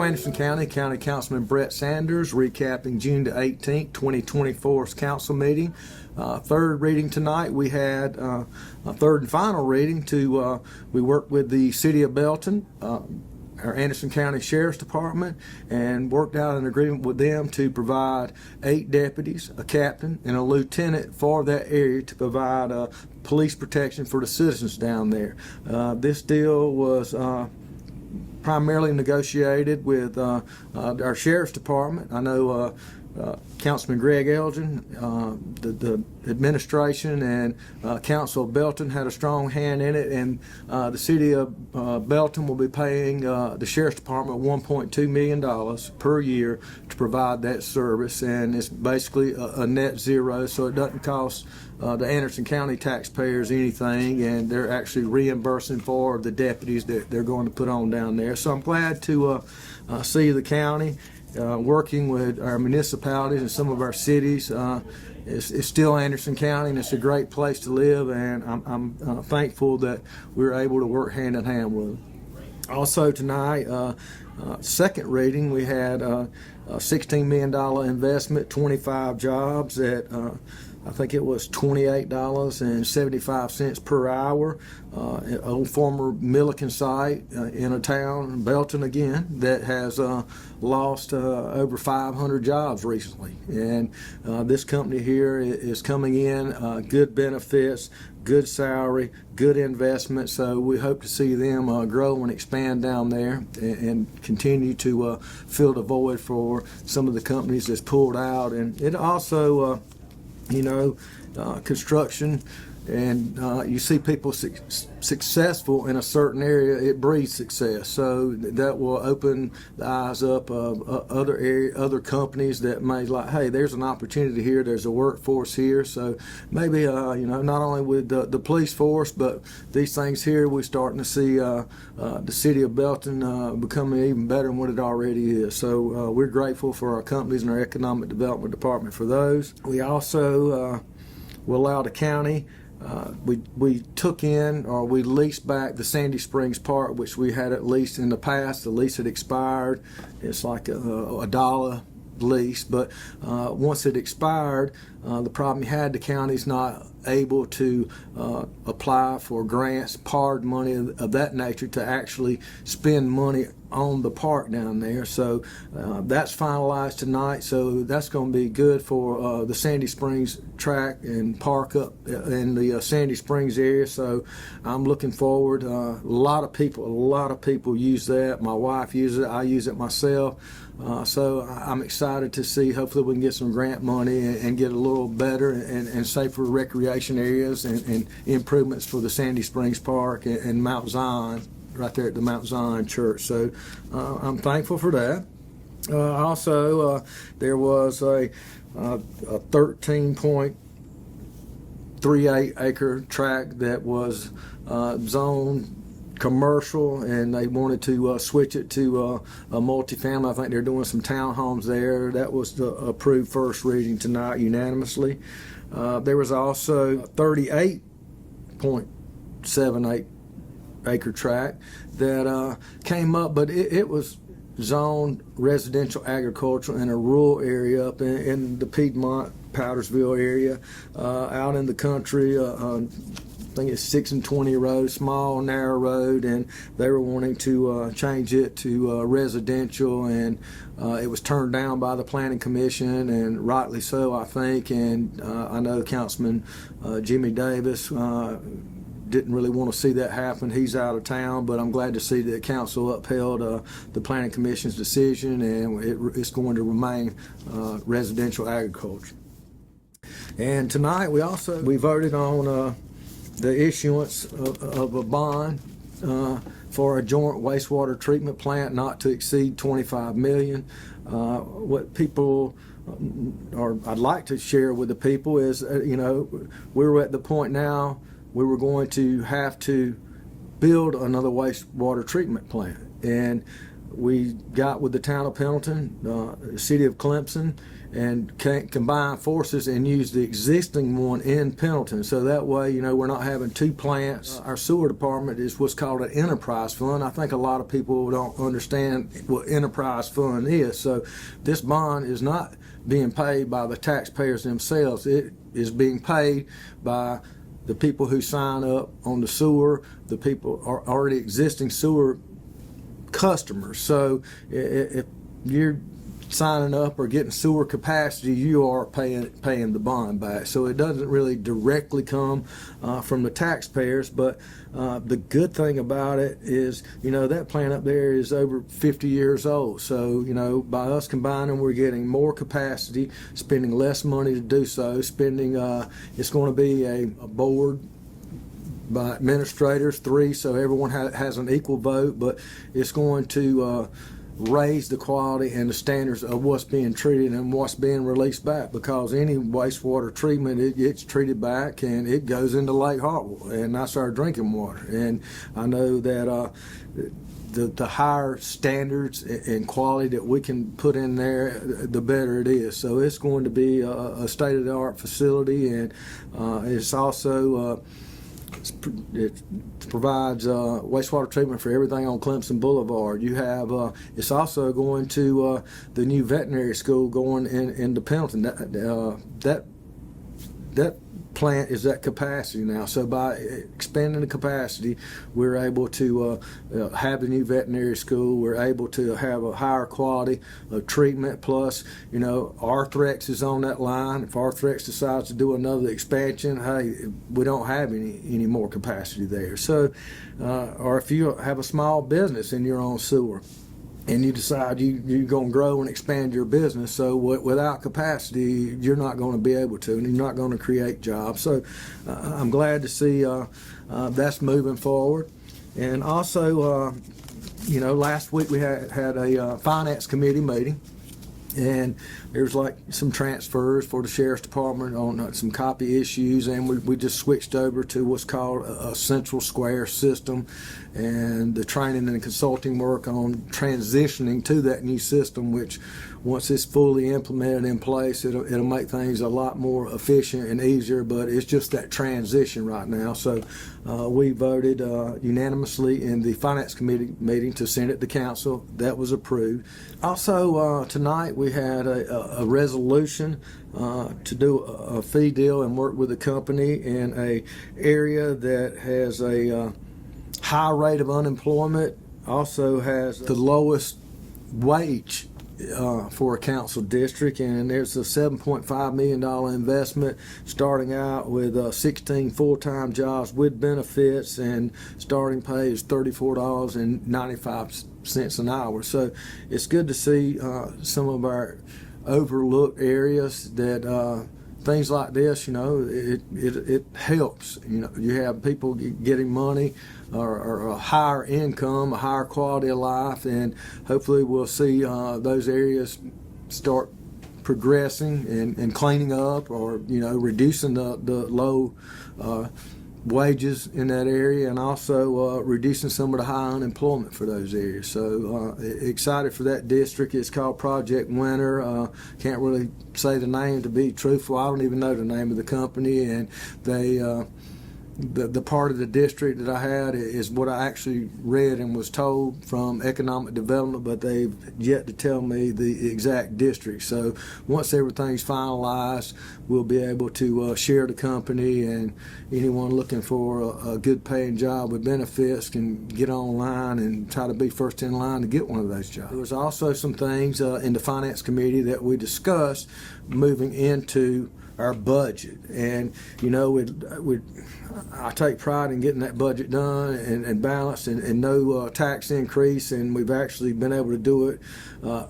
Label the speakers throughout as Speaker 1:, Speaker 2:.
Speaker 1: Anderson County, County Councilman Brett Sanders, recapping June the 18th, 2024's council meeting. Third reading tonight, we had a third and final reading we worked with the City of Belton, our Anderson County Sheriff's Department, and worked out an agreement with them to provide 8 deputies, a captain, and a lieutenant for that area to provide police protection for the citizens down there. This deal was primarily negotiated with our Sheriff's Department. I know Councilman Greg Elgin, the administration, and Council of Belton had a strong hand in it, and the City of Belton will be paying the Sheriff's Department $1.2 million per year to provide that service, and it's basically a net zero, so it doesn't cost the Anderson County taxpayers anything, and they're actually reimbursing for the deputies that they're going to put on down there. So I'm glad to see the county working with our municipalities and some of our cities. It's still Anderson County, and it's a great place to live, and I'm thankful that we're able to work hand in hand with them. Also tonight, second reading, we had a $16 million investment, 25 jobs at I think it was $28.75 per hour. An old former Milliken site in a town, Belton again, that has lost over 500 jobs recently. And this company here is coming in, good benefits, good salary, good investment. So we hope to see them grow and expand down there and continue to fill the void for some of the companies that's pulled out. And it also construction, and you see people successful in a certain area, it breeds success. So that will open the eyes up of other companies that may like, hey, there's an opportunity here, there's a workforce here. So maybe not only with the police force, but these things here, we're starting to see the City of Belton becoming even better than what it already is. So we're grateful for our companies and our Economic Development Department for those. We also will allow the county, we took in, or we leased back the Sandy Springs Park, which we had at least in the past. The lease had expired. It's like a dollar lease, but once it expired, the problem you had, the county's not able to apply for grants, PARD money of that nature to actually spend money on the park down there. So that's finalized tonight, so that's going to be good for the Sandy Springs track and park up in the Sandy Springs area. So I'm looking forward. A lot of people use that. My wife uses it, I use it myself. So I'm excited to see, hopefully we can get some grant money and get a little better and safer recreation areas and improvements for the Sandy Springs Park and Mount Zion, right there at the Mount Zion Church. So I'm thankful for that. Also, there was a 13.38 acre tract that was zoned commercial, and they wanted to switch it to a multifamily. I think they're doing some townhomes there. That was the approved first reading tonight unanimously. There was also a 38.78 acre tract that came up, but it was zoned residential agricultural in a rural area up in the Piedmont, Powdersville area, out in the country. I think it's 6 and 20 road, small, narrow road, and they were wanting to change it to residential, and it was turned down by the Planning Commission, and rightly so, I think. And I know Councilman Jimmy Davis didn't really want to see that happen. He's out of town, but I'm glad to see that council upheld the Planning Commission's decision, and it's going to remain residential agriculture. And tonight we voted on the issuance of a bond for a joint wastewater treatment plant not to exceed $25 million. What people, or I'd like to share with the people, is we're at the point now we were going to have to build another wastewater treatment plant, and we got with the Town of Pendleton, the City of Clemson, and can combine forces and use the existing one in Pendleton. So that way, we're not having two plants. Our sewer department is what's called an enterprise fund. I think a lot of people don't understand what enterprise fund is. So this bond is not being paid by the taxpayers themselves. It is being paid by the people who sign up on the sewer. The people are already existing sewer customers. So if you're signing up or getting sewer capacity, you are paying the bond back. So it doesn't really directly come from the taxpayers, but the good thing about it is, that plant up there is over 50 years old. So, by us combining, we're getting more capacity, spending less money to do so, it's going to be a board by administrators, 3, so everyone has an equal vote, but it's going to raise the quality and the standards of what's being treated and what's being released back, because any wastewater treatment, it gets treated back and it goes into Lake Hartwell, and that's our drinking water. And I know that the higher standards and quality that we can put in there, the better it is. So it's going to be a state-of-the-art facility, and it's also it provides wastewater treatment for everything on Clemson Boulevard. You have it's also going to the new veterinary school going into Pendleton. That plant is at capacity now. So by expanding the capacity, we're able to have the new veterinary school. We're able to have a higher quality of treatment. Plus, Arthrex is on that line. If Arthrex decides to do another expansion, hey, we don't have any more capacity there. So, or if you have a small business in your own sewer, and you decide you're going to grow and expand your business, so without capacity, you're not going to be able to, and you're not going to create jobs. So I'm glad to see that's moving forward. And also, last week we had a finance committee meeting, and there's like some transfers for the sheriff's department on some copy issues, and we just switched over to what's called a central square system, and the training and consulting work on transitioning to that new system, which once it's fully implemented in place, it'll make things a lot more efficient and easier, but it's just that transition right now. So we voted unanimously in the finance committee meeting to send it to council. That was approved. Also tonight we had a resolution to do a fee deal and work with a company in a area that has a high rate of unemployment, also has the lowest wage for a council district, and there's a $7.5 million investment starting out with 16 full-time jobs with benefits, and starting pay is $34.95 an hour. So it's good to see some of our overlooked areas that things like this, it helps. You have people getting money or a higher income, a higher quality of life, and hopefully we'll see those areas start progressing and cleaning up, or reducing the low wages in that area, and also reducing some of the high unemployment for those areas. So excited for that district. It's called Project Winter. Can't really say the name, to be truthful. I don't even know the name of the company, and they the part of the district that I had is what I actually read and was told from economic development, but they've yet to tell me the exact district. So once everything's finalized, we'll be able to share the company, and anyone looking for a good paying job with benefits can get online and try to be first in line to get one of those jobs. There was also some things in the finance committee that we discussed moving into our budget, and I take pride in getting that budget done and balanced, and no tax increase, and we've actually been able to do it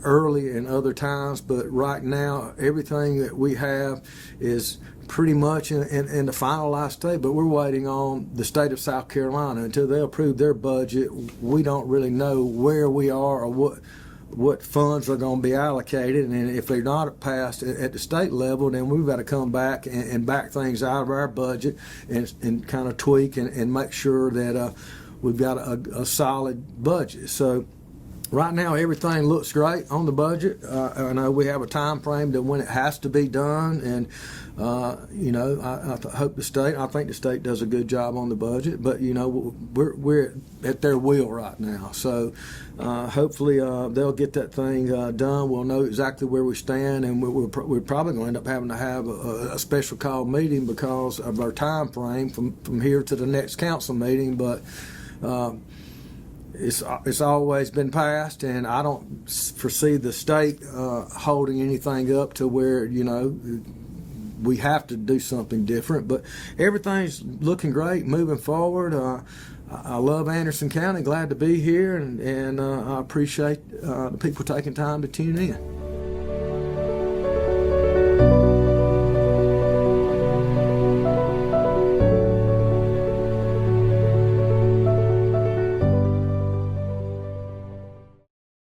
Speaker 1: early in other times, but right now everything that we have is pretty much in the finalized state, but we're waiting on the state of South Carolina. Until they approve their budget, we don't really know where we are or what funds are going to be allocated, and if they're not passed at the state level, then we've got to come back and back things out of our budget and kind of tweak and make sure that we've got a solid budget. So Right now, everything looks great on the budget. I know we have a time frame that when it has to be done, and I hope I think the state does a good job on the budget. But we're at their will right now. So hopefully they'll get that thing done. We'll know exactly where we stand, and we're probably going to end up having to have a special call meeting because of our time frame from here to the next council meeting. But it's always been passed, and I don't foresee the state holding anything up to where we have to do something different. But everything's looking great, moving forward. I love Anderson County. Glad to be here, and I appreciate the people taking time to tune in.